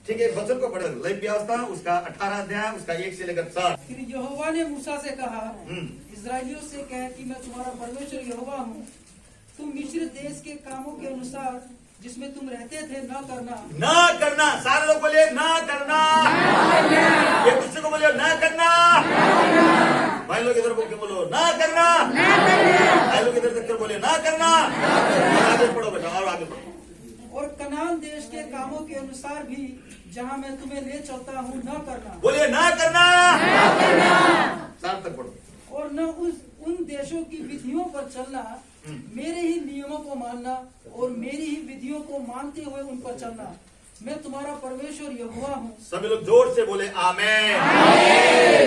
ठीक है, वचन को पढ़े। लेवी व्यवस्था उसका 18 अध्याय उसका 1 से लेकर 7। फिर यहोवा ने मूसा से कहा, इस्राएलियों से कह कि मैं तुम्हारा परमेश्वर यहोवा हूँ। तुम मिस्र देश के कामों के अनुसार जिसमें तुम रहते थे न करना। न करना, सारे लोग बोले न करना। एक दूसरे को बोले न करना। भाई लोग इधर बोल के बोलो न करना। भाई लोग इधर देख कर बोले न करना। आगे पढ़ो बेटा, और आगे पढ़ो। और कनान देश के कामों के अनुसार भी जहाँ मैं तुम्हें ले चलता हूँ न करना। बोलिए न करना। सात तक पढ़ो। और न उन देशों की विधियों पर चलना, मेरे ही नियमों को मानना और मेरी ही विधियों को मानते हुए उन पर चलना। मैं तुम्हारा परमेश्वर यहोवा हूँ। सभी लोग जोर से बोले आमेन।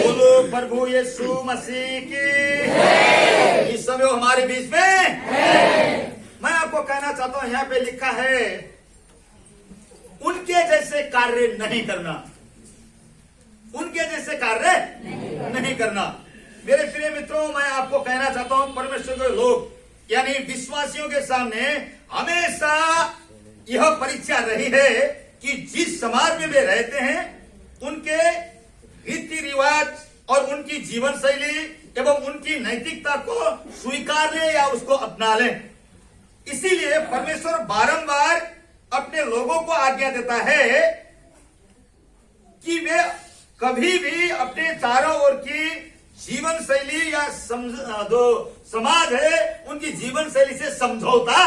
बोलो प्रभु यीशु मसीह की। इस समय हमारे बीच में मैं आपको कहना चाहता हूं, यहाँ पे लिखा है उनके जैसे कार्य नहीं करना। उनके जैसे कार्य नहीं करना। मेरे प्रिय मित्रों, मैं आपको कहना चाहता हूं, परमेश्वर के लोग यानी विश्वासियों के सामने हमेशा यह परीक्षा रही है कि जिस समाज में वे रहते हैं उनके रीति रिवाज और उनकी जीवन शैली एवं उनकी नैतिकता को स्वीकार ले या उसको अपना ले। इसीलिए परमेश्वर बारंबार अपने लोगों को आज्ञा देता है कि वे कभी भी अपने चारों ओर की जीवन शैली या जो समाज है उनकी जीवन शैली से समझौता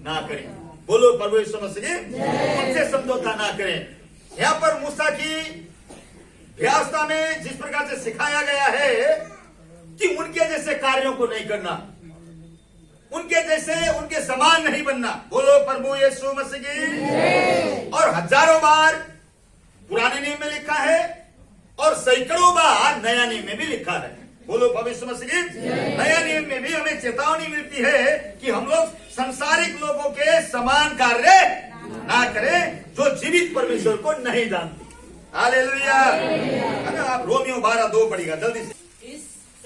ना करें। बोलो प्रभु यीशु मसीह, उनसे समझौता ना करें। यहाँ पर मूसा की व्यवस्था में जिस प्रकार से सिखाया गया है कि उनके जैसे कार्यों को नहीं करना, उनके जैसे उनके समान नहीं बनना। बोलो प्रभु यीशु मसीह की। और हजारों बार पुराने नियम में लिखा है और सैकड़ों बार नया नियम में भी लिखा है। बोलो प्रभु यीशु मसीह की। नया नियम में भी हमें चेतावनी मिलती है कि हम लोग संसारिक लोगों के समान कार्य ना करें जो जीवित परमेश्वर को नहीं जानते। हालेलुया। आप रोमियो 12:2 पढ़िएगा जल्दी से।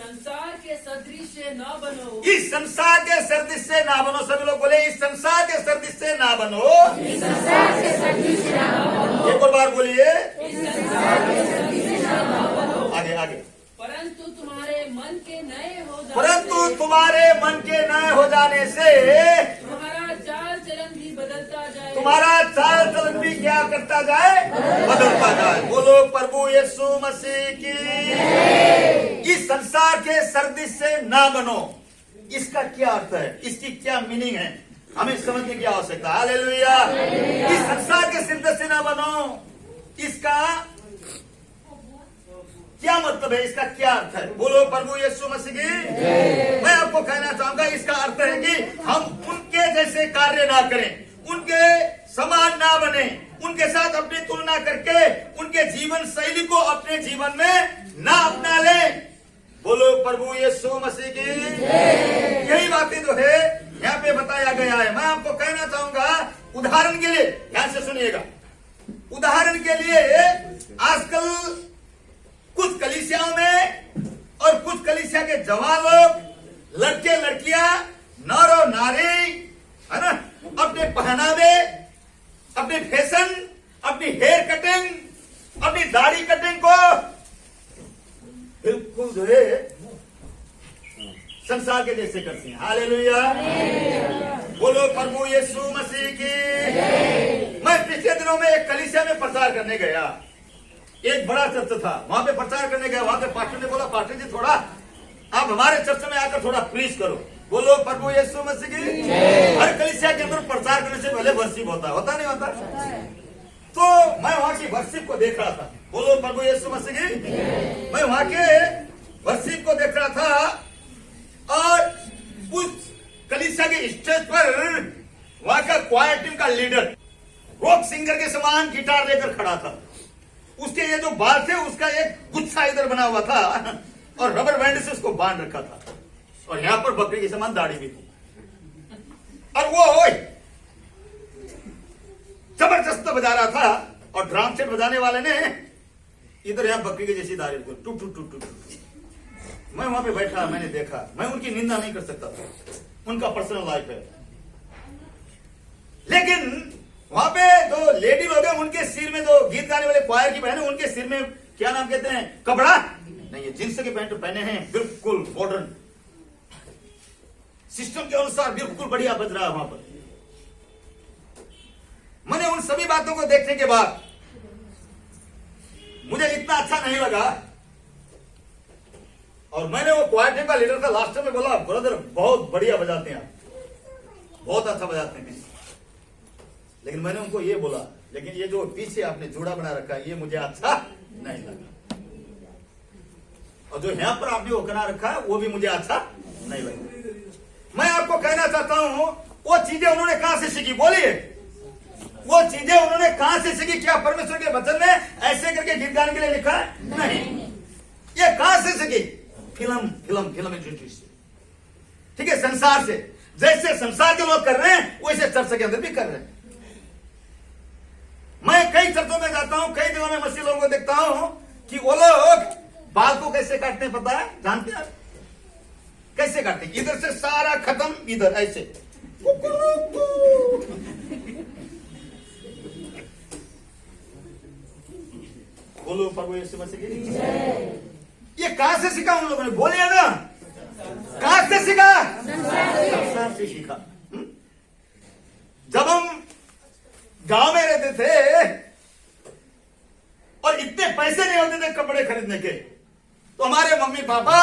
संसार के सदृश से न बनो। इस संसार के सदृश से ना बनो। सभी लोग बोले इस संसार के सदृश से ना बनो। इस संसार के सदृश से न बनो। एक और बार बोलिए, इस संसार के सदृश से न बनो। आगे आगे। परंतु तुम्हारे मन के नए हो जाने परंतु तुम्हारे मन के नए हो जाने से तुम्हारा चाल चलन भी बदलता जाए। तुम्हारा चाल चलन भी क्या करता जाए? बदलता जाए। बोलो प्रभु यीशु मसीह की। इस संसार के सदृश से ना बनो। इसका क्या अर्थ है? इसकी क्या मीनिंग है? हमें समझने की आवश्यकता। हालेलुया। इस संसार के सदृश से ना बनो, इसका क्या मतलब है? इसका क्या अर्थ है? बोलो प्रभु यीशु मसीह की। मैं आपको कहना चाहूंगा, इसका अर्थ है कि हम उनके जैसे कार्य ना करें, उनके समान ना बने, उनके साथ अपनी तुलना करके उनके जीवन शैली को अपने जीवन में ना अपना ले। बोलो प्रभु यीशु मसीह की। यही बातें जो है यहाँ पे बताया गया है। मैं आपको कहना चाहूंगा, उदाहरण के लिए ध्यान से सुनिएगा। उदाहरण के लिए आजकल कुछ कलीसियाओं में और कुछ कलीसिया के जवान लोग, लड़के लड़कियां, नर और नारी, है ना, अपने पहनावे, अपने फैशन, अपनी हेयर कटिंग, अपनी दाढ़ी कटिंग को बिल्कुल जो है संसार के जैसे करते हैं। हालेलुया। बोलो प्रभु यीशु मसीह की। मैं पिछले दिनों में एक कलीसिया में प्रचार करने गया। एक बड़ा चर्च था, वहां पे प्रचार करने गया। वहां पे पास्टर ने बोला, पास्टर जी थोड़ा आप हमारे चर्च में आकर थोड़ा प्रीच करो। बोलो प्रभु यीशु मसीह की। हर कलीसिया के अंदर प्रचार करने से पहले वर्शिप होता नहीं होता? तो मैं वहां की वर्शिप को देख रहा था। बोलो प्रभु यीशु मसीह की। मैं वहां के वर्शिप को देख रहा था और उस कलीसिया के स्टेज पर वहां का क्वायर टीम का लीडर रॉक सिंगर के समान गिटार लेकर खड़ा था। उसके ये जो बाल थे उसका एक गुच्छा इधर बना हुआ था और रबर बैंड से उसको बांध रखा था और यहाँ पर बकरी के समान दाढ़ी भी थी। और वो जबरदस्त बजा रहा था और ड्रम सेट बजाने वाले ने इधर यहाँ बकरी की जैसी दाढ़ी टूट टूट टूट टूट। मैं वहां पे बैठा, मैंने देखा। मैं उनकी निंदा नहीं कर सकता था, उनका पर्सनल लाइफ है, लेकिन वहां पे जो लेडी लोग हैं उनके सिर में, जो गीत गाने वाले क्वायर की बहन है, उनके सिर में क्या नाम कहते हैं, कपड़ा नहीं है, जींस के पैंट पहने हैं, बिल्कुल मॉडर्न सिस्टम के अनुसार बिल्कुल बढ़िया बज रहा है वहां पर। मैंने उन सभी बातों को देखने के बाद मुझे इतना अच्छा नहीं लगा, और मैंने वो क्वायर टीम का लीडर था, लास्ट में बोला, ब्रदर बहुत बढ़िया बजाते हैं आप, बहुत अच्छा बजाते हैं। लेकिन मैंने उनको ये बोला, लेकिन ये जो पीछे आपने जोड़ा बना रखा है ये मुझे अच्छा नहीं लगा, और जो यहां पर आपने वो बना रखा है वो भी मुझे अच्छा नहीं लगा। मैं आपको कहना चाहता हूं, वो चीजें उन्होंने कहां से सीखी, बोलिए, वो चीजें उन्होंने कहां से सीखी? क्या परमेश्वर के वचन में ऐसे करके गीत गाने के लिए लिखा है? नहीं। ये कहां से सीखी? फिल्म इंडस्ट्री से, ठीक है, संसार से। जैसे संसार के लोग कर रहे हैं वैसे चर्च के अंदर भी कर रहे हैं। मैं कई चर्चों में जाता हूं, कई जगहों में मसीह लोगों को देखता हूं कि वो लोग बाल को कैसे काटते हैं, पता है, जानते हैं कैसे काटते हैं? इधर से सारा खत्म, इधर ऐसे, बोलो प्रभु यीशु मसीह की। ये कहां से सीखा उन लोगों ने? बोलिए ना, कहां से सीखा? संसार से सीखा। जब हम गांव में रहते थे और इतने पैसे नहीं होते थे कपड़े खरीदने के, तो हमारे मम्मी पापा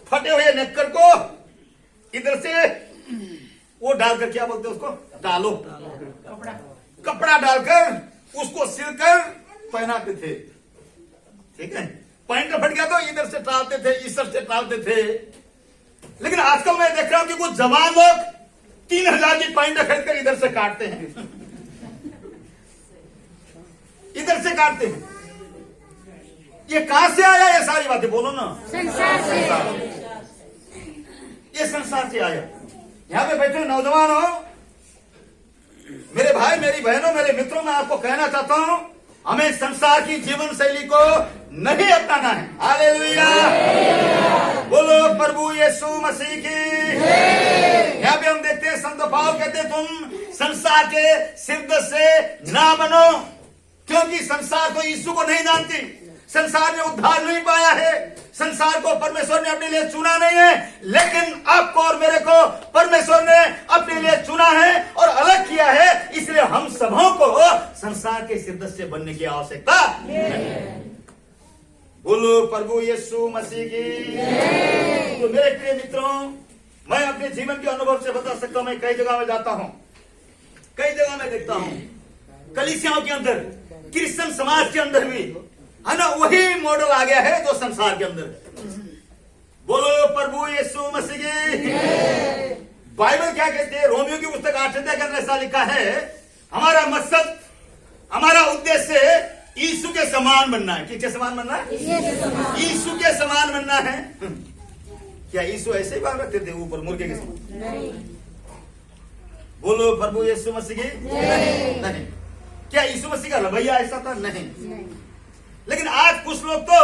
फटे हुए नेकर को इधर से वो डालकर, क्या बोलते हैं उसको, डालो, कपड़ा डालकर उसको सिलकर पहनाते थे, ठीक है। पैंट फट गया तो इधर से टालते थे, इस तरफ से टालते थे। लेकिन आजकल मैं देख रहा हूं कि कुछ जवान लोग 3000 की पैंट खरीदकर इधर से काटते हैं, इधर से काटते हैं। ये कहां से आया? ये सारी बातें बोलो ना, संसार से। ये संसार से आया। यहां पे बैठे नौजवान हो, मेरे भाई, मेरी बहनों, मेरे मित्रों, मैं आपको कहना चाहता हूं, हमें संसार की जीवन शैली को नहीं अपनाना है। हालेलुया, बोलो प्रभु यीशु मसीह की। यहां पे हम देखते हैं संत पौल कहते हैं, तुम संसार के सिरदर्द से ना बनो, क्योंकि संसार तो यीशु को नहीं जानती, संसार ने उद्धार नहीं पाया है, संसार को परमेश्वर ने अपने लिए चुना नहीं है। लेकिन आपको और मेरे को परमेश्वर ने अपने लिए चुना है और अलग किया है, इसलिए हम सबों को संसार के सिरदर्द से बनने की आवश्यकता है। बोलो प्रभु यीशु मसीह की। तो मेरे प्रिय मित्रों, मैं अपने जीवन के अनुभव से बता सकता हूं, मैं कई जगह में जाता हूं, कई जगह में देखता हूं, कलीसियाओं के अंदर, क्रिश्चियन समाज के अंदर भी, है ना, वही मॉडल आ गया है जो संसार के अंदर। बोलो प्रभु यीशु मसीह की। बाइबल क्या कहते हैं? रोमियो की पुस्तक 8 अध्याय के अंदर ऐसा लिखा है, हमारा मकसद, हमारा उद्देश्य यीशु के समान बनना है। किसके समान बनना है? यीशु के समान बनना है। क्या यीशु ऐसे ही बाल रखते थे ऊपर मुर्गे के समान? नहीं। बोलो प्रभु यीशु मसीह की। नहीं। क्या यीशु मसीह का रवैया ऐसा था? नहीं। लेकिन आज कुछ लोग तो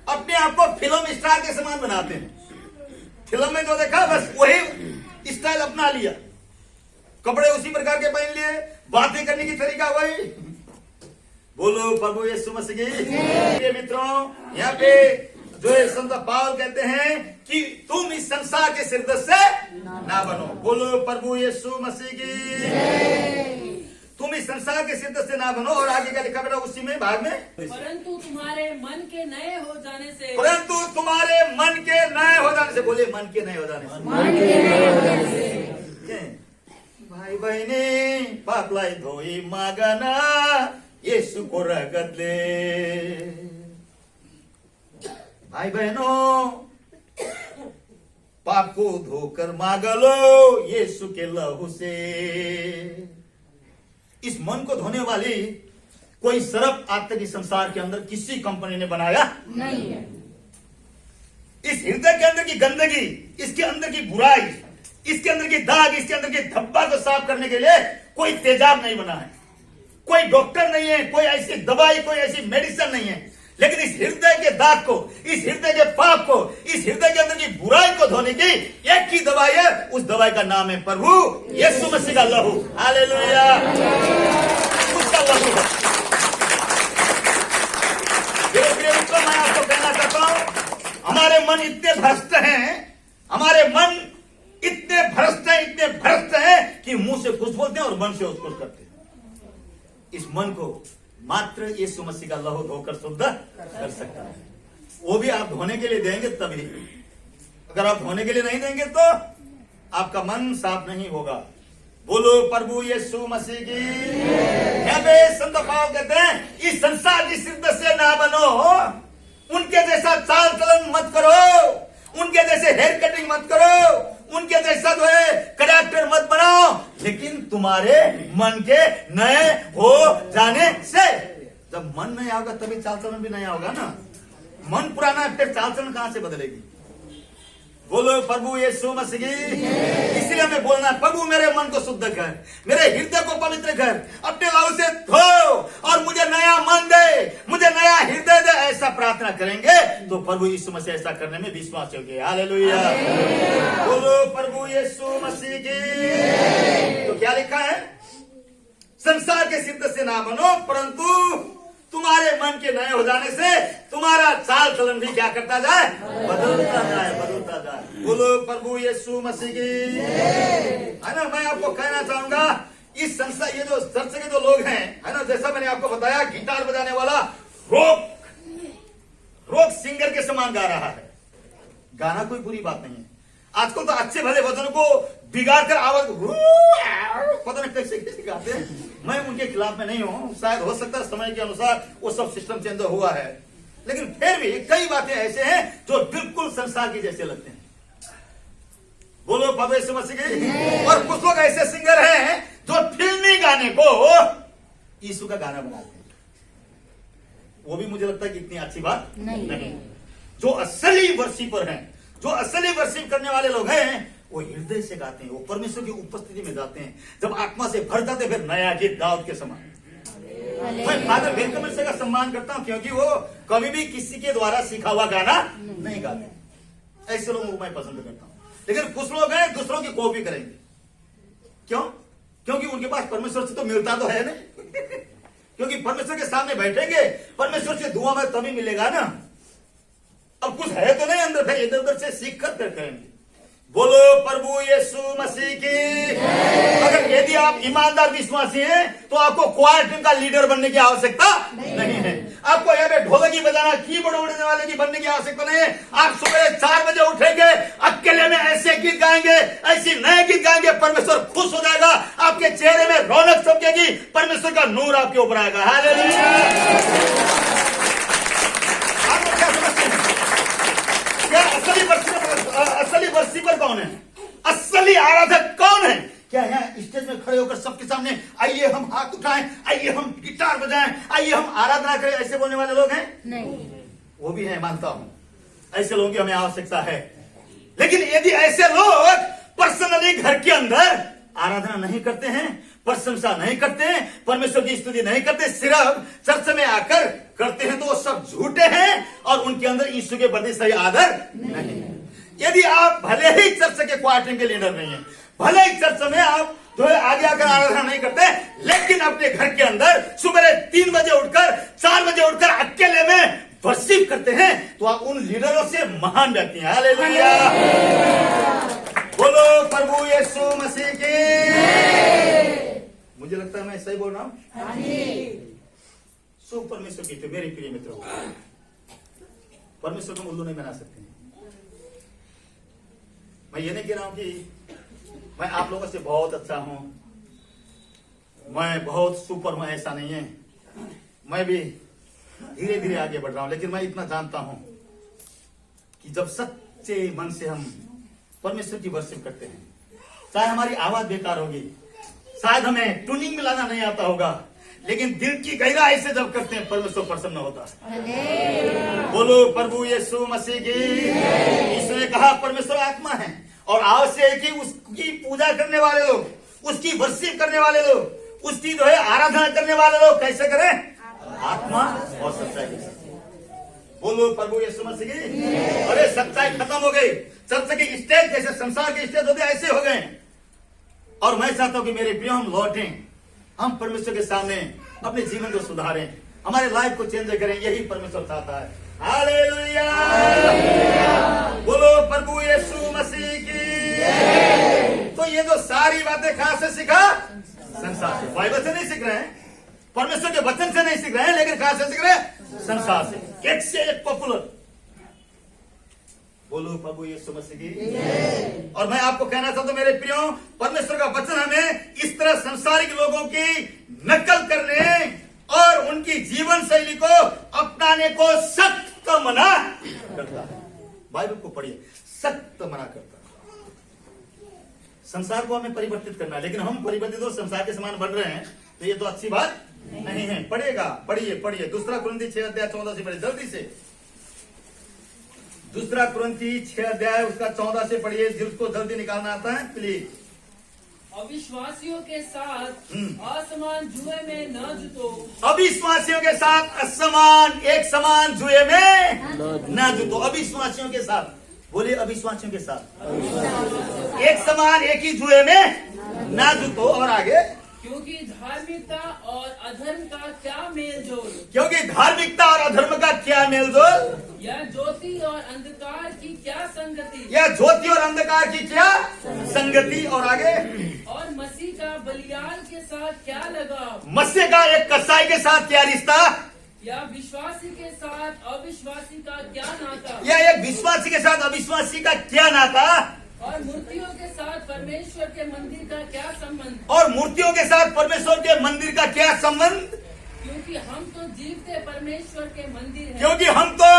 अपने आप को फिल्म स्टार के समान बनाते हैं। फिल्म में जो देखा बस वही स्टाइल अपना लिया, कपड़े उसी प्रकार के पहन लिए, बातें करने की तरीका वही। बोलो प्रभु यीशु मसीह की। मित्रों, यहाँ पे जो संत पौल कहते हैं कि तुम इस संसार के सिरदर्द से ना बनो। बोलो प्रभु यीशु मसीह की। तुम इस संसार के सिरदर्द से ना बनो। और आगे क्या लिखा बेटा उसी में भाग में? परंतु तुम्हारे मन के नए हो जाने से, परंतु तुम्हारे मन के नए हो जाने से। बोले मन के नए हो जाने से। मन के नए हो जाने से। भाई बहिनी पापलाई धोई मागना यीशु को रगत ले। भाई बहनों, पाप को धोकर मांग लो यीशु के लहू से। इस मन को धोने वाली कोई सरफ आज तक इस संसार के अंदर किसी कंपनी ने बनाया नहीं है। इस हृदय के अंदर की गंदगी, इसके अंदर की बुराई, इसके अंदर की दाग, इसके अंदर की धब्बा को साफ करने के लिए कोई तेजाब नहीं बना है, कोई डॉक्टर नहीं है, कोई ऐसी दवाई, कोई ऐसी मेडिसिन नहीं है। लेकिन इस हृदय के दाग को, इस हृदय के पाप को, इस हृदय के अंदर की बुराई को धोने की एक ही दवाई है, उस दवाई का नाम है प्रभु यीशु मसीह का लहू। हालेलुया, उसका लहू है। मेरे प्रिय मित्रों, मैं आपको कहना चाहता हूं, हमारे मन इतने भ्रष्ट हैं, हमारे मन इतने भ्रष्ट हैं कि मुंह से कुछ बोलते हैं और मन से कुछ करते हैं। इस मन को मात्र यीशु मसीह का लहू धोकर शुद्ध कर सकता है। वो भी आप धोने के लिए देंगे तभी। अगर आप धोने के लिए नहीं देंगे तो आपका मन साफ नहीं होगा। बोलो प्रभु यीशु मसीह की। यहाँ पे संत पाव कहते हैं, इस संसार की सिद्ध से ना बनो, उनके जैसा चाल चलन मत करो, उनके जैसे हेयर कटिंग मत करो, उनके जैसा जो है कैरेक्टर मत बनाओ, लेकिन तुम्हारे मन के नए हो जाने से। जब मन नहीं आओगा तभी चाल चलन भी नहीं आओगा ना। मन पुराना है, फिर चाल चलन कहां से बदलेगी। बोलो प्रभु यीशु मसीह की। इसलिए हमें बोलना है, प्रभु मेरे मन को शुद्ध कर, मेरे हृदय को पवित्र कर, अपने लहू से धो और मुझे नया मन दे, मुझे नया हृदय दे। ऐसा प्रार्थना करेंगे तो प्रभु यीशु मसीह ऐसा करने में विश्वास होंगे। हालेलुया, बोलो प्रभु यीशु मसीह की। तो क्या लिखा है, संसार के सिद्ध से ना बनो, परंतु तुम्हारे मन के नए हो जाने से तुम्हारा चाल चलन भी क्या करता जाए, बदलता जाए। बोलो प्रभु यीशु मसीह की। है ना, मैं आपको कहना चाहूंगा, इस संसार, ये जो चर्च के जो लोग हैं, है ना, जैसा मैंने आपको बताया, गिटार बजाने वाला रॉक सिंगर के समान गा रहा है। गाना कोई बुरी बात नहीं है। आजकल तो अच्छे भले वचन को बिगाड़ कर आवाज पता नहीं कैसे कैसे गाते हैं। मैं उनके खिलाफ में नहीं हूं, शायद हो सकता है समय के अनुसार वो सब सिस्टम चेंज हुआ है, लेकिन फिर भी कई बातें ऐसे हैं जो बिल्कुल संसार की जैसे लगते हैं। बोलो प्रभु यीशु मसीह की। और कुछ लोग ऐसे सिंगर हैं जो फिल्मी गाने को यीशु का गाना बनाते हैं। वो भी मुझे लगता है कि इतनी अच्छी बात नहीं। जो असली वर्शिपर हैं, जो असली वर्शिप करने वाले लोग हैं, वो हृदय से गाते हैं, वो परमेश्वर की उपस्थिति में गाते हैं। जब आत्मा से भर जाते फिर नया गीत दाऊद के समान। मैं फादर वेलकमर से का सम्मान करता हूं, क्योंकि वो कभी भी किसी के द्वारा सीखा हुआ गाना नहीं गाते। ऐसे लोगों को मैं पसंद करता हूं। लेकिन कुछ लोग हैं दूसरों की कॉपी करेंगे। क्यों? क्योंकि उनके पास परमेश्वर से तो मिलता तो है नहीं। क्योंकि परमेश्वर के सामने बैठेंगे, परमेश्वर से दुआ में तभी मिलेगा ना। अब कुछ है तो नहीं अंदर, फिर इधर उधर से सीख कर करेंगे। बोलो प्रभु यीशु मसीह की। अगर यदि आप ईमानदार विश्वासी हैं तो आपको क्वायर टीम का लीडर बनने की आवश्यकता नहीं है। आपको यहाँ पे ढोलकी बजाना, कीबोर्ड उड़ने वाले की बनने की आवश्यकता नहीं है। आप सुबह 4 बजे उठेंगे, अकेले में ऐसे गीत गाएंगे, ऐसी नए गीत गाएंगे, परमेश्वर खुश हो जाएगा, आपके चेहरे में रौनक चमकेगी, परमेश्वर का नूर आपके ऊपर आएगा। हालेलुया। आपको क्या समझते हैं? क्या असली वर्शिपर कौन है? असली आराधक कौन है? क्या यहाँ स्टेज में खड़े होकर सबके सामने आइए हम हाथ उठाएं, आइए हम गिटार बजाएं, आइए हम आराधना करें, ऐसे बोलने वाले लोग हैं? नहीं। वो भी है, मानता हूं, ऐसे लोगों की हमें आवश्यकता है। लेकिन यदि ऐसे लोग पर्सनली घर के अंदर आराधना नहीं करते हैं, प्रशंसा नहीं करते हैं, परमेश्वर की स्तुति नहीं करते, सिर्फ चर्च में आकर करते हैं, तो वो सब झूठे हैं और उनके अंदर यीशु के प्रति सही आदर नहीं है। यदि आप भले ही चर्च के क्वायर टीम के लीडर नहीं है, भले ही चर्च में आप जो है आगे आकर आराधना नहीं करते, लेकिन अपने घर के अंदर सुबह 3 बजे उठकर 4 बजे उठकर अकेले में वर्शिप करते हैं, तो आप उन लीडरों से महान व्यक्ति हैं। हालेलुया। बोलो प्रभु यीशु मसीह की। मुझे लगता है मैं सही बोल रहा हूं। सो परमेश्वर की, मेरे प्रिय मित्रों, परमेश्वर को उल्लू नहीं बना सकते। मैं ये नहीं कह रहा हूं कि मैं आप लोगों से बहुत अच्छा हूं, मैं बहुत सुपर हूं, ऐसा नहीं है। मैं भी धीरे धीरे आगे बढ़ रहा हूं, लेकिन मैं इतना जानता हूं कि जब सच्चे मन से हम परमेश्वर की वर्शिप करते हैं, चाहे हमारी आवाज बेकार होगी, शायद हमें ट्यूनिंग मिलाना नहीं आता होगा, लेकिन दिल की गहराई से जब करते हैं, परमेश्वर प्रसन्न होता है। बोलो प्रभु यीशु मसीह की। इसने कहा परमेश्वर आत्मा है और आवश्यक है कि उसकी पूजा करने वाले लोग, उसकी वर्शिप करने वाले लोग, उसकी जो है आराधना करने वाले लोग कैसे करें? आत्मा और सच्चाई से। बोलो प्रभु यीशु मसीह की। अरे सच्चाई खत्म हो गई, चर्च की स्टेज जैसे संसार के स्टेज होते ऐसे हो गए। और मैं चाहता हूं कि मेरे प्रिय हम लौटें, हम परमेश्वर के सामने अपने जीवन को सुधारें, हमारे लाइफ को चेंज करें, यही परमेश्वर चाहता है। हालेलुया, बोलो प्रभु यीशु मसीह की। तो ये जो सारी बातें कहां से सीखा? संसार से। बाइबल से नहीं सीख रहे हैं, परमेश्वर के वचन से नहीं सीख रहे हैं, लेकिन कहां से सीख रहे हैं? संसार से। एक से एक पॉपुलर। बोलो प्रभु यीशु मसीह की। और मैं आपको कहना चाहता हूं मेरे प्रियो, परमेश्वर का वचन हमें इस तरह संसारिक लोगों की नकल करने और उनकी जीवन शैली को अपनाने को सख्त मना करता है। बाइबल को पढ़िए, सख्त मना करता है। संसार को हमें परिवर्तित करना है, लेकिन हम परिवर्तित और संसार के समान बढ़ रहे हैं, तो ये तो अच्छी बात नहीं है। पढ़िएगा, पढ़िए दूसरा कुरिन्थी 6 अध्याय 14 से पढ़िए जल्दी से। दूसरा कुरिन्थी 6 अध्याय उसका 14 से पढ़िए, जिसको जल्दी निकालना आता है प्लीज। अविश्वासियों के साथ असमान जुए में न जुटो। अविश्वासियों के साथ असमान एक समान जुए में न जुटो। अविश्वासियों के साथ, बोलिए अविश्वासियों के साथ एक समान एक ही जुए में न जुटो। और आगे, क्योंकि धार्मिकता और अधर्म का क्या मेल जोल। क्योंकि धार्मिकता और अधर्म का क्या मेलजोल, यह ज्योति और अंधकार की क्या संगति। या ज्योति और अंधकार की क्या संगति। और आगे, और मसीह का बलियाल के साथ क्या लगाव। मसीह का एक कसाई के साथ क्या रिश्ता, या विश्वासी के साथ अविश्वासी का क्या नाता। या एक विश्वासी के साथ अविश्वासी का क्या नाता, और मूर्तियों के साथ परमेश्वर के मंदिर का क्या संबंध। और मूर्तियों के साथ परमेश्वर के मंदिर का क्या संबंध। क्योंकि हम तो जीवते परमेश्वर के मंदिर हैं। क्योंकि हम तो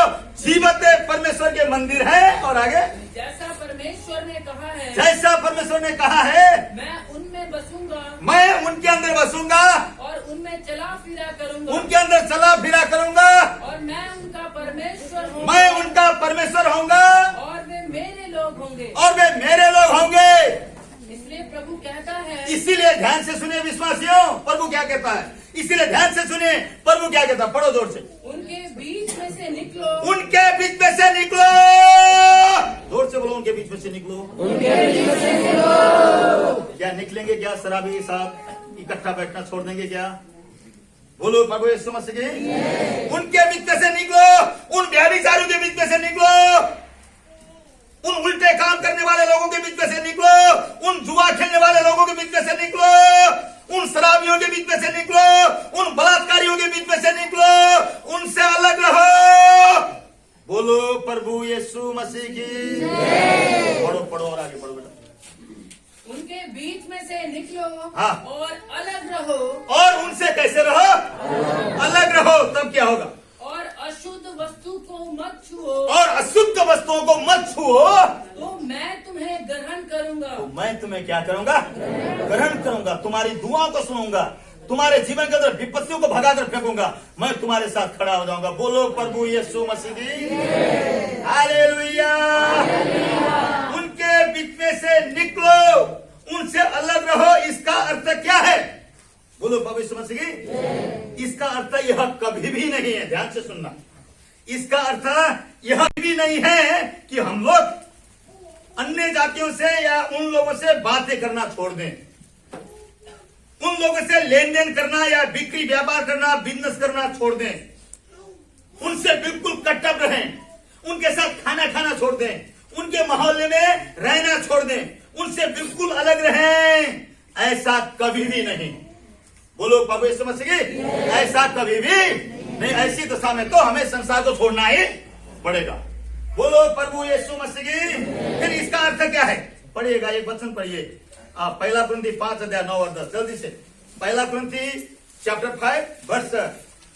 जीवत परमेश्वर के मंदिर हैं। और आगे, जैसा परमेश्वर ने कहा है, जैसा परमेश्वर ने कहा है, मैं उनमें बसूंगा मैं उनके अंदर बसूंगा, और उनमें चला फिरा करूंगा, उनके अंदर चला फिरा करूंगा, और मैं उनका परमेश्वर हूँ, मैं उनका परमेश्वर होऊंगा, और वे मेरे लोग होंगे। और वे मेरे लोग होंगे। इसलिए प्रभु कहता है, इसीलिए ध्यान से सुनिए विश्वासियों, प्रभु क्या कहता है, इसीलिए ध्यान से सुनिए प्रभु क्या कहता है। पढ़ो जोर से। उनके बीच में से निकलो। उनके बीच में से निकलो। जोर से बोलो, उनके बीच में से निकलो। उनके बीच में से निकलो। क्या निकलेंगे? क्या शराबी के साथ इकट्ठा बैठना छोड़ देंगे क्या? बोलो प्रभु यीशु मसीह की। उनके बीच में से निकलो, उन व्यभिचारियों के बीच में से निकलो, उन उल्टे काम करने वाले लोगों के बीच में से निकलो, उन जुआ खेलने वाले लोगों के बीच में से निकलो, उन शराबियों के बीच में से निकलो, उन बलात्कारियों के बीच में से निकलो, उनसे अलग रहो। बोलो प्रभु यीशु मसीह की। पढ़ो और आगे पढ़ो बेटा। उनके बीच में से निकलो, हाँ। और अलग रहो। और उनसे कैसे रहो? अलग रहो। तब क्या होगा? और अशुद्ध वस्तु को मत छुओ। और अशुद्ध वस्तुओं को मत छुओ, तो मैं तुम्हें ग्रहण करूंगा। तो मैं तुम्हें क्या करूंगा? ग्रहण करूंगा। तुम्हारी दुआओं को सुनूंगा, तुम्हारे जीवन के अंदर विपत्तियों को भगाकर फेंकूंगा, मैं तुम्हारे साथ खड़ा हो जाऊंगा। बोलो प्रभु यीशु मसीह की। हालेलुया। उनके बीच में से निकलो, उनसे अलग रहो। इसका अर्थ क्या है? बोलो प्रभु यीशु मसीह की। इसका अर्थ यह कभी भी नहीं है, ध्यान से सुनना। इसका अर्थ यह भी नहीं है कि हम लोग अन्य जातियों से या उन लोगों से बातें करना छोड़ दें, उन लोगों से लेन देन करना या बिक्री व्यापार करना, बिजनेस करना छोड़ दें, उनसे बिल्कुल कट्टर रहें, उनके साथ खाना खाना छोड़ दें, उनके मोहल्ले में रहना छोड़ दें, उनसे बिल्कुल अलग रहें। ऐसा कभी भी नहीं। बोलो प्रभु यीशु मसीह की। ऐसा कभी भी नहीं। ऐसी दशा में तो हमें संसार को छोड़ना ही पड़ेगा। बोलो प्रभु यीशु मसीह की। फिर इसका अर्थ क्या है? पढ़िएगा, एक वचन पढ़िए। पहला कुरिन्थी 5 अध्याय 9 और 10 जल्दी से। पहला कुरिन्थी चैप्टर 5 वर्स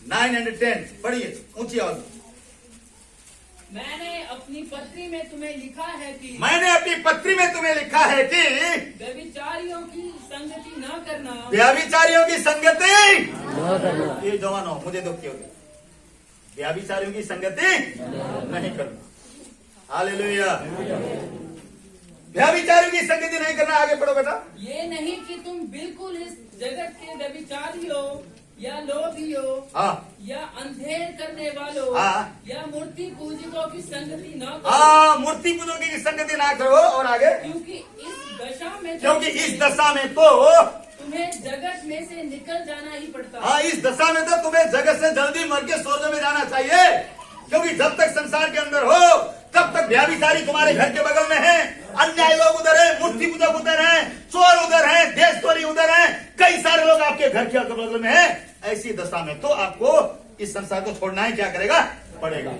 9 and 10 पढ़िए ऊंची आवाज। मैंने अपनी पत्री में तुम्हें लिखा है कि, मैंने अपनी पत्री में तुम्हें लिखा है कि व्यभिचारियों की संगति न करना। व्यभिचारियों की संगति न करना। ये जवान हो, मुझे दुख क्यों? व्यभिचारियों की संगति नहीं करना। हालेलुया। व्यभिचारियों की संगति नहीं करना। आगे पढ़ो बेटा। ये नहीं कि तुम बिल्कुल इस जगत के व्यभिचारी हो, या लोभियों हाँ या अंधेर करने वालों हाँ। या मूर्ति पूजकों की संगति न करो, हाँ, मूर्ति पूजकों की संगति ना करो। और आगे, क्योंकि इस दशा में क्योंकि इस दशा में तो तुम्हें जगत में से निकल जाना ही पड़ता है। हाँ, इस दशा में तो तुम्हें जगत से जल्दी मर के स्वर्ग में जाना चाहिए। क्योंकि जब तक संसार के अंदर हो तब तक व्याभिचारी तुम्हारे घर के बगल में है, अन्याय लोग उधर है, मूर्ति पूजक उधर है, चोर उधर है, देशद्रोही उधर है, कई सारे लोग आपके घर के बगल में है। ऐसी दशा में तो आपको इस संसार को छोड़ना ही क्या करेगा पड़ेगा।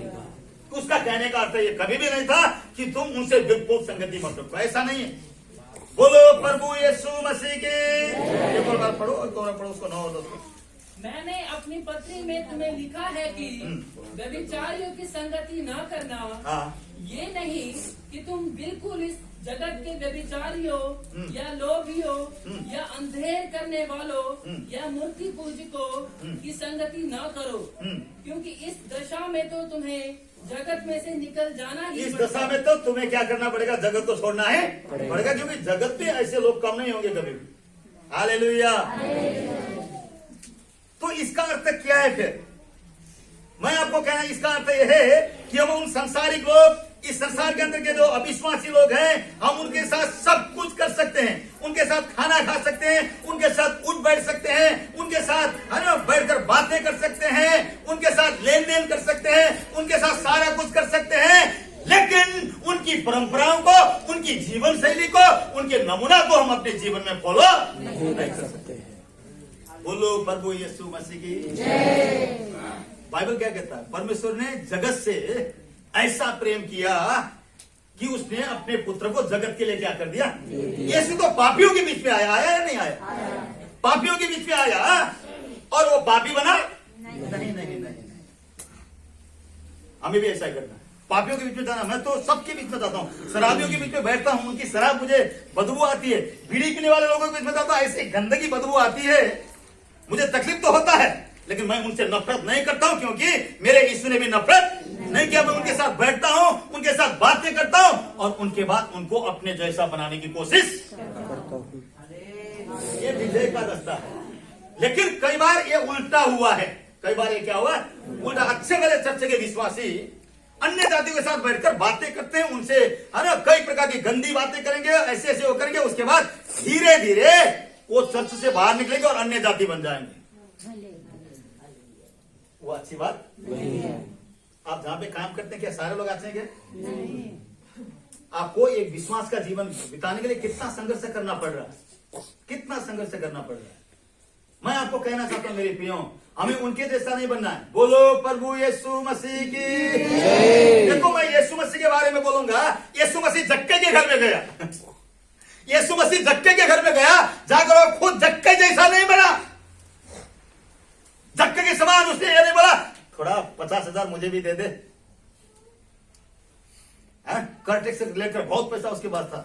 उसका कहने का अर्थ ये कभी भी नहीं था कि तुम उनसे बिल्कुल संगति मत रखो, ऐसा नहीं है। बोलो प्रभु यीशु मसीह की। एक और बार पढ़ो और दो बार पढ़ो उसको 9 और 10। मैंने अपनी पत्री में तुम्हें लिखा है कि व्यभिचारियों की संगति न करना, हाँ ये नहीं कि तुम बिल्कुल इस जगत के व्यभिचारियों या लोभियों या अंधेर करने वालों या मूर्ति पूजकों की संगति न करो, क्योंकि इस दशा में तो तुम्हें जगत में से निकल जाना ही इस पड़ता दशा में तो तुम्हें क्या करना पड़ेगा, जगत को छोड़ना है पड़ेगा। क्योंकि जगत में ऐसे लोग कम नहीं होंगे कभी भी। हालेलुया। तो इसका अर्थ क्या है फिर? मैं आपको कहना, इसका अर्थ यह है कि हम उन संसारिक लोग, इस संसार के अंदर के जो अविश्वासी लोग हैं, हम उनके साथ सब कुछ कर सकते हैं, उनके साथ खाना खा सकते हैं, उनके साथ उठ बैठ सकते हैं, उनके साथ है ना बैठकर बातें कर सकते हैं, उनके साथ लेन देन कर सकते हैं, उनके साथ सारा कुछ कर सकते हैं, लेकिन उनकी परंपराओं को, उनकी जीवन शैली को, उनके नमूना को हम अपने जीवन में फॉलो नहीं कर सकते। बोलो प्रभु यीशु मसीह की जय। बाइबल क्या कहता है? परमेश्वर ने जगत से ऐसा प्रेम किया कि उसने अपने पुत्र को जगत के लिए क्या कर दिया। यीशु तो पापियों के बीच में आया या नहीं आया? पापियों के बीच में आया और वो पापी बना नहीं। हमें भी ऐसा ही करना है, पापियों के बीच में जाना। मैं तो सबके बीच में जाता हूँ, शराबियों के बीच में बैठता हूँ, उनकी शराब मुझे बदबू आती है, बीड़ी पीने वाले लोगों के बीच में जाता हूँ, ऐसी गंदगी बदबू आती है, मुझे तकलीफ तो होता है, लेकिन मैं उनसे नफरत नहीं करता हूं, क्योंकि मेरे यीशु ने भी नफरत नहीं किया। मैं उनके साथ बैठता हूं, उनके साथ बातें करता हूं और उनके बाद उनको अपने जैसा बनाने की कोशिश करता हूं। ये विजय का रास्ता है। लेकिन कई बार ये उल्टा हुआ है। कई बार ये क्या हुआ उल्टा। अच्छे वाले चर्च के विश्वासी अन्य जातियों के साथ बैठकर बातें करते हैं, उनसे है ना कई प्रकार की गंदी बातें करेंगे, ऐसे ऐसे वो करेंगे, उसके बाद धीरे धीरे वो चर्च से बाहर निकलेंगे और अन्य जाति बन जाएंगे। वो अच्छी बात नहीं है। आप जहां पे काम करते हैं क्या सारे लोग अच्छे हैं क्या? नहीं। आपको एक विश्वास का जीवन बिताने के लिए कितना संघर्ष करना पड़ रहा है, कितना संघर्ष करना पड़ रहा है। मैं आपको कहना चाहता हूं मेरे प्रियो, हमें उनके जैसा नहीं बनना है। बोलो प्रभु यीशु मसीह की। देखो मैं यीशु मसीह के बारे में बोलूंगा। यीशु मसीह जक्के के घर में गया। यीशु मसीह जक्के के घर में गया, जाकर वो खुद जक्के जैसा नहीं बना। जक्के के समान उसने ये नहीं बोला थोड़ा 50,000 मुझे भी दे दे। कर टैक्स से लेकर बहुत पैसा उसके पास था।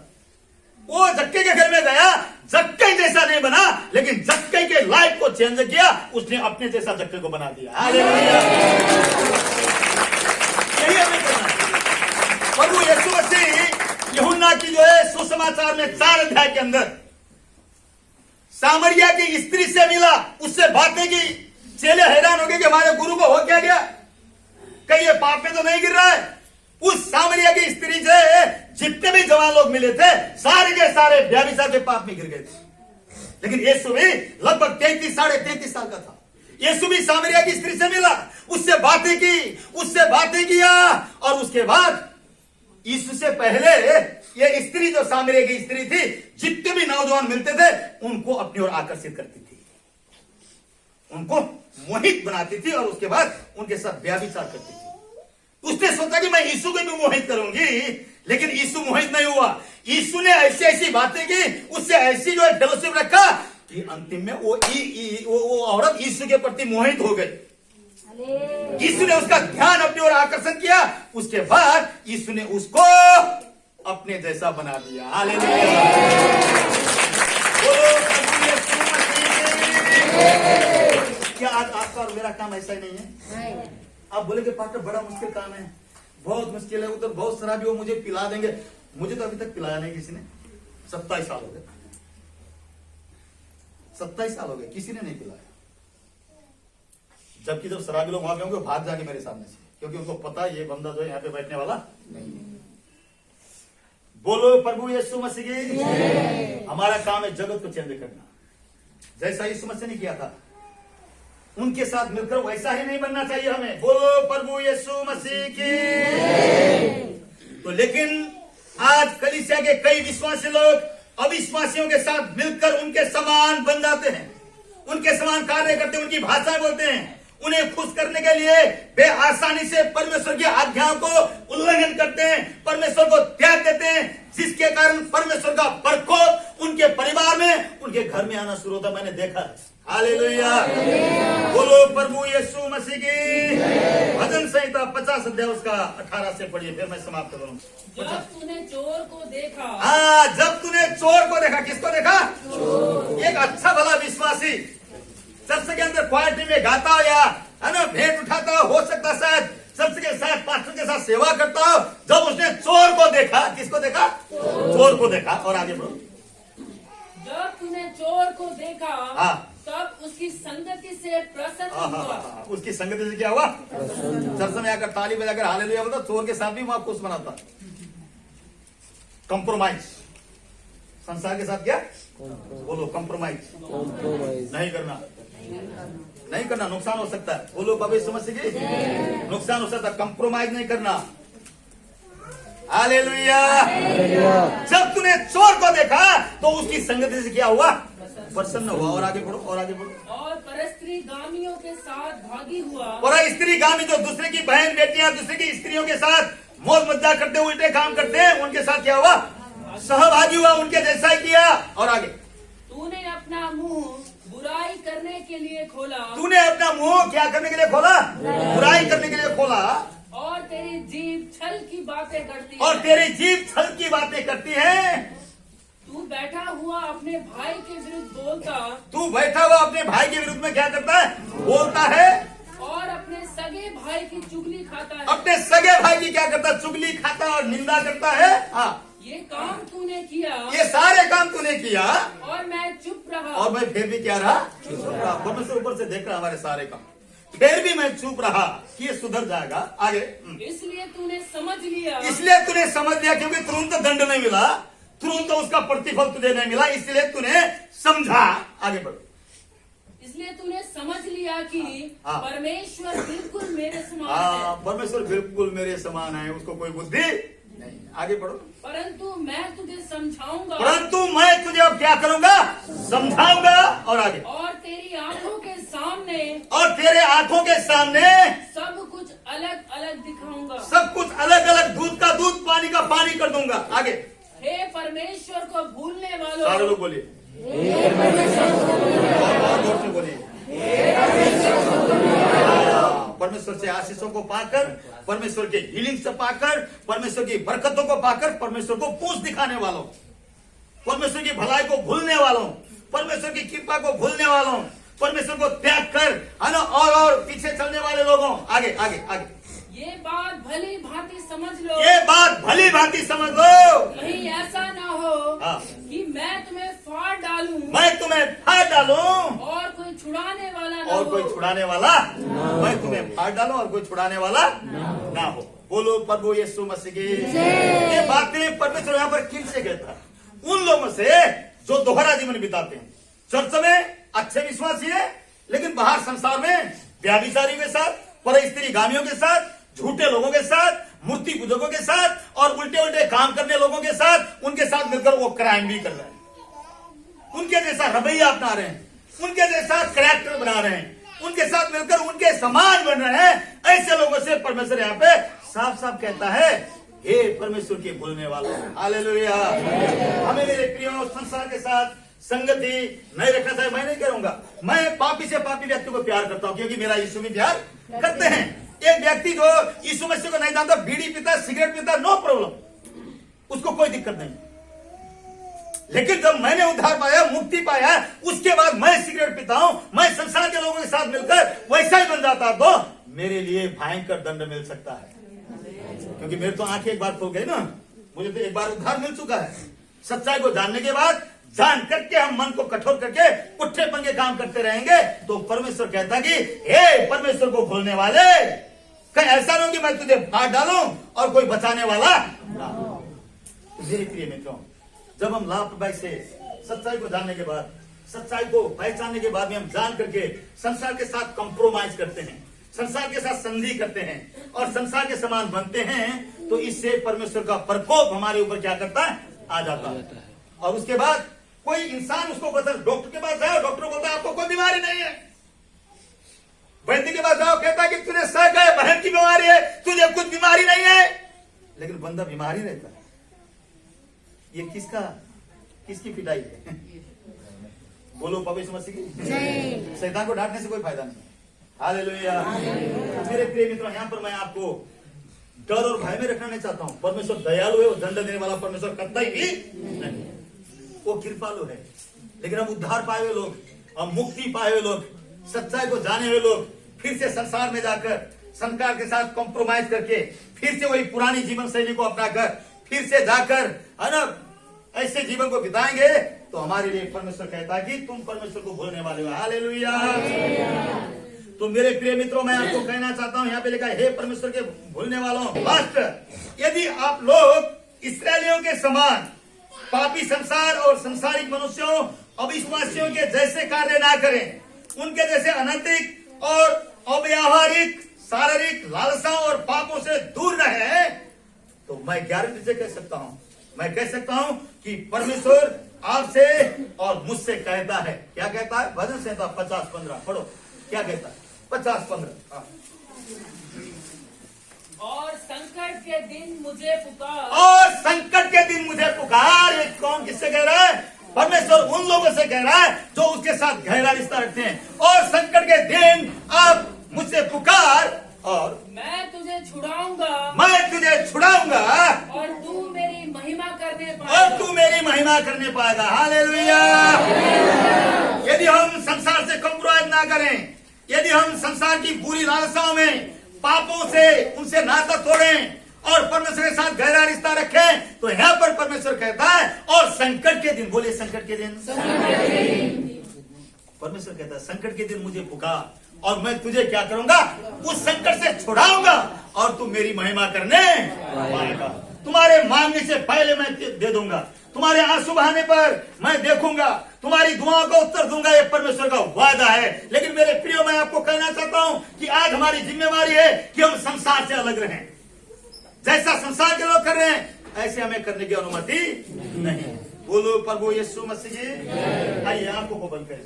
वो जक्के के घर में गया, जक्के जैसा नहीं बना, लेकिन जक्के के लाइफ को चेंज किया, उसने अपने जैसा जक्के को बना दिया। हालेलुया। यही हमें करना है। प्रभु यीशु मसीह यूहन्ना की जो है सुसमाचार में 4 अध्याय के अंदर सामरिया की स्त्री से मिला, उससे बातें की। चेले हैरान हो गए कि हमारे गुरु को हो क्या गया, कहीं ये पाप में तो नहीं गिर रहा है। उस सामरिया की स्त्री से जितने भी जवान लोग मिले थे सारे के सारे व्यभिचार के पाप में गिर गए थे। लेकिन यीशु भी लगभग 33 साढ़े 33 साल का था। यीशु भी सामरिया की स्त्री से मिला, उससे बातें की, उससे बातें किया, और उसके बाद यीशु से पहले ये स्त्री जो सामरिया की स्त्री थी, जितने भी नौजवान मिलते थे उनको अपनी ओर आकर्षित करती थी, उनको मोहित बनाती थी, और उसके बाद उनके साथ व्यभिचार करती थी। उसने सोचा कि मैं यीशु को भी मोहित करूंगी, लेकिन यीशु मोहित नहीं हुआ। यीशु ने ऐसी ऐसी बातें की, उससे ऐसी जो है फेलोशिप रखा कि अंतिम में वो औरत यीशु के प्रति मोहित हो गई। यीशु ने उसका ध्यान अपनी ओर आकर्षण किया, उसके बाद यीशु ने उसको अपने जैसा बना दिया। हालेलुया। क्या आज आपका और मेरा काम ऐसा ही नहीं है? आप बोले कि पास्टर बड़ा मुश्किल काम है, बहुत मुश्किल है, उधर बहुत शराबी वो मुझे पिला देंगे। मुझे तो अभी तक पिलाया नहीं किसी ने। 27 साल हो गए, 27 साल हो गए, किसी ने नहीं पिलाया। जबकि जब शराबी लोग वहां पे होंगे भाग जाएंगे मेरे सामने से, क्योंकि उनको पता है ये बंदा जो है यहाँ पे बैठने वाला नहीं है। बोलो प्रभु यीशु मसीह की। हमारा काम है जगत को चेंज करना, जैसा यीशु मसीह ने किया था उनके साथ मिलकर वैसा ही नहीं बनना चाहिए हमें। बोलो प्रभु यीशु मसीह की। तो लेकिन आज कलीसिया के कई विश्वासी लोग अविश्वासियों के साथ मिलकर उनके समान बन जाते हैं, उनके समान कार्य करते हैं, उनकी भाषाएं बोलते हैं, उन्हें खुश करने के लिए वे आसानी से परमेश्वर की आज्ञाओं को उल्लंघन करते हैं, परमेश्वर को त्याग देते हैं, जिसके कारण परमेश्वर का प्रकोप उनके परिवार में, उनके घर में आना शुरू होता। मैंने देखा है। हालेलुया। बोलो प्रभु यीशु मसीह की। भजन संहिता 50 अध्याय उसका 18 से पढ़िए, फिर मैं समाप्त करूंगा। जब तूने चोर को देखा, हाँ, जब तूने चोर को देखा। किसको देखा? एक अच्छा भला विश्वासी चर्च के अंदर क्वालिटी में गाता हो या है ना भेंट उठाता हो सकता शायद चर्च के साथ पास्टर के साथ सेवा करता हो। जब उसने चोर को देखा, किसको देखा? चोर को देखा। और आगे बढ़ो। जब तूने चोर को देखा, हाँ। तब उसकी संगति से प्रसन्न हुआ। उसकी संगति से क्या हुआ? चर्च में आकर ताली बजाकर हालेलुया बोलता, चोर के साथ भी वहां खुश मनाता। कंप्रोमाइज संसार के साथ क्या? बोलो कंप्रोमाइज नहीं करना, नहीं करना, नुकसान हो सकता है। बोलो बाबा समझ की नुकसान हो सकता है, कंप्रोमाइज नहीं करना। हालेलुया। जब तूने चोर को देखा तो उसकी संगति से क्या हुआ? प्रसन्न हुआ। और आगे बढ़ो, और आगे बढ़ो। और परस्त्री गामियों के साथ भागी हुआ। और स्त्री गामी जो दूसरे की बहन बेटियां दूसरे की स्त्रियों के साथ मौज मज्जा करते, उल्टे काम करते हैं, उनके साथ क्या हुआ? सहभागी हुआ, उनके जैसा ही किया। और आगे, तूने अपना मुंह बुराई करने के लिए खोला। तूने अपना मुंह क्या करने के लिए खोला? बुराई करने के लिए खोला। और तेरी जीभ छल की बातें करती है। और तेरी जीभ छल की बातें करती है। तू बैठा हुआ अपने भाई के विरुद्ध बोलता। तू बैठा हुआ अपने भाई के विरुद्ध में क्या करता है? बोलता है। और अपने सगे भाई की चुगली खाता है। अपने सगे भाई की क्या करता है? चुगली खाता और निंदा करता है। हाँ, ये काम तूने किया। ये सारे काम तूने किया और मैं चुप रहा। और मैं फिर भी क्या रहा? चुप रहा। परमेश्वर ऊपर से देख रहा हमारे सारे काम, फिर भी मैं चुप रहा कि ये सुधर जाएगा। आगे, इसलिए तूने समझ लिया। इसलिए तूने समझ लिया, क्योंकि तुरंत दंड नहीं मिला, तुरंत उसका प्रतिफल तुझे नहीं मिला, इसलिए तूने समझा। आगे बढ़ो। इसलिए तूने समझ लिया कि हाँ। परमेश्वर बिल्कुल मेरे समान है। हाँ, परमेश्वर बिल्कुल मेरे समान है, उसको कोई बुद्धि नहीं। आगे बढ़ो। परंतु मैं तुझे समझाऊंगा। परंतु मैं तुझे अब क्या करूंगा? समझाऊंगा। और आगे, और तेरी आंखों के सामने। और तेरे आंखों के सामने सब कुछ अलग अलग दिखाऊंगा। सब कुछ अलग अलग, दूध का दूध, पानी का पानी कर दूंगा। आगे, हे परमेश्वर को भूलने वालों। सारे लोग बोलिए, और जोर से बोलिए। परमेश्वर से आशीषों को पाकर, परमेश्वर के हीलिंग से पाकर, परमेश्वर की बरकतों को पाकर, परमेश्वर को पूछ दिखाने वालों, परमेश्वर की भलाई को भूलने वालों, परमेश्वर की कृपा को भूलने वालों, परमेश्वर को त्याग कर है ना और पीछे चलने वाले लोगों। आगे आगे आगे, ये बात भली भांति समझ लो। ये बात भली भांति समझ लो। कहीं ऐसा ना हो हाँ। कि मैं तुम्हें फाड़ डालूं। मैं तुम्हें फाड़ डालूं और कोई छुड़ाने वाला ना और हो। कोई छुड़ाने वाला, मैं तुम्हें फाड़ डालूं और कोई छुड़ाने वाला ना हो। बोलो प्रभु यीशु मसीह की। ये बातें परमेश्वर यहाँ पर किन से कहता है? उन लोगों से जो दोहरा जीवन बिताते हैं। चर्च में अच्छे विश्वासी है, लेकिन बाहर संसार में व्याभिचारी के साथ, परस्त्री गामियों के साथ, झूठे लोगों के साथ, मूर्ति पूजकों के साथ और उल्टे उल्टे काम करने लोगों के साथ, उनके साथ मिलकर वो क्राइम भी कर रहे हैं। उनके जैसा रवैया अपना रहे हैं, उनके जैसा कैरेक्टर बना रहे हैं, उनके साथ मिलकर उनके समान बन रहे हैं। ऐसे लोगों से परमेश्वर यहाँ पे साफ साफ कहता है, हे परमेश्वर के भूलने वालों। हालेलुया। हमें मेरे प्रियो संसार के साथ संगति नहीं रखना चाहिए। मैं नहीं करूंगा, मैं पापी से पापी व्यक्ति को प्यार करता हूं, क्योंकि मेरा यीशु भी प्यार करते हैं। एक व्यक्ति जो यीशु मसीह को नहीं जानता, बीड़ी पीता, सिगरेट पीता, नो प्रॉब्लम, उसको कोई दिक्कत नहीं। लेकिन जब मैंने उद्धार पाया, मुक्ति पाया, उसके बाद मैं सिगरेट पीता हूं, मैं संसार के लोगों के साथ मिलकर वैसा ही बन जाता, तो मेरे लिए भयंकर दंड मिल सकता है। क्योंकि मेरे तो आंखें एक बार खुल गई ना, मुझे तो एक बार उद्धार मिल चुका है। सच्चाई को जानने के बाद जान करके हम मन को कठोर करके पुट्ठे पंगे काम करते रहेंगे, तो परमेश्वर कहता कि हे परमेश्वर को भूलने वाले, कहीं ऐसा नहीं हो कि मैं तुझे मार डालूं और कोई बचाने वाला ना हो। तो मेरे प्रिय मित्रों, जब हम लापरवाही से सच्चाई को जानने के बाद, सच्चाई को पहचानने के बाद भी हम जान करके संसार के साथ कंप्रोमाइज करते हैं, संसार के साथ संधि करते हैं और संसार के समान बनते हैं, तो इससे परमेश्वर का प्रकोप हमारे ऊपर क्या करता है, आ जाता है। और उसके बाद कोई इंसान उसको बता, डॉक्टर के पास जाओ, डॉक्टर बोलता है आपको कोई बीमारी नहीं है। वैद्य के पास जाओ, कहता है कि तुझे सक है, बहन की बीमारी है, तुझे कुछ बीमारी नहीं है, लेकिन बंदा बीमारी रहता है। ये किसकी पिटाई है? बोलो पवित्र मसीह की। शैतान को डांटने से कोई फायदा नहीं। हालेलुया। मेरे प्रिय मित्रों, यहाँ पर मैं आपको डर और भय में रखना नहीं चाहता हूँ। परमेश्वर दयालु है, वो दंड देने वाला परमेश्वर कतई भी नहीं, वो कृपालु है। लेकिन हम उद्धार पाए हुए लोग, हम मुक्ति पाए हुए लोग, सच्चाई को जाने हुए लोग, फिर से संसार में जाकर संसार के साथ कॉम्प्रोमाइज करके फिर से वही पुरानी जीवन शैली को अपनाकर फिर से जाकर है ना ऐसे जीवन को बिताएंगे, तो हमारे लिए परमेश्वर कहता है कि तुम परमेश्वर को भूलने वाले हो। हालेलुया। तो मेरे प्रिय मित्रों, मैं आपको कहना चाहता हूं, यहाँ पे लिखा है हे परमेश्वर के भूलने वालों, मास्टर, यदि आप लोग इस्राएलियों के समान पापी संसार और संसारिक मनुष्यों, अविश्वासियों के जैसे कार्य ना करें, उनके जैसे अनैतिक और अव्यावहारिक शारीरिक लालसाओं और पापों से दूर रहे, तो मैं गारंटी से कह सकता हूं, मैं कह सकता हूं कि परमेश्वर आपसे और मुझसे कहता है। क्या कहता है? भजन संहिता 50:15 पढ़ो, क्या कहता है? 50:15। और संकट के दिन मुझे पुकार, और संकट के दिन मुझे पुकार। ये कौन किससे कह रहा है? परमेश्वर उन लोगों से कह रहा है जो उसके साथ गहरा रिश्ता रखते हैं। और संकट के दिन आप मुझसे पुकार और मैं तुझे छुड़ाऊंगा, मैं तुझे छुड़ाऊंगा और तू मेरी महिमा करने और पाएगा। तू मेरी महिमा करने पाएगा। हालेलुया। यदि हम संसार से कंप्रोमाइज ना करें, यदि हम संसार की बुरी लालसाओं में, पापों से उनसे नाता तोड़ें और परमेश्वर के साथ गहरा रिश्ता रखें, तो यहाँ पर परमेश्वर कहता है और संकट के दिन, बोलिए संकट के दिन, परमेश्वर कहता है संकट के दिन मुझे पुकार और मैं तुझे क्या करूंगा? उस संकट से छुड़ाऊंगा और तू मेरी महिमा करने पाएगा। तुम्हारे मांगने से पहले मैं दे दूंगा, तुम्हारे आंसू बहाने पर मैं देखूंगा, तुम्हारी दुआओं का उत्तर दूंगा। ये परमेश्वर का वादा है। लेकिन मेरे प्रियो, मैं आपको कहना चाहता हूं कि आज हमारी जिम्मेवारी है कि हम संसार से अलग रहें। जैसा संसार के लोग कर रहे हैं ऐसे हमें करने की अनुमति नहीं। बोलो प्रभु यीशु मसीह। आइए आंखों को बंद करें।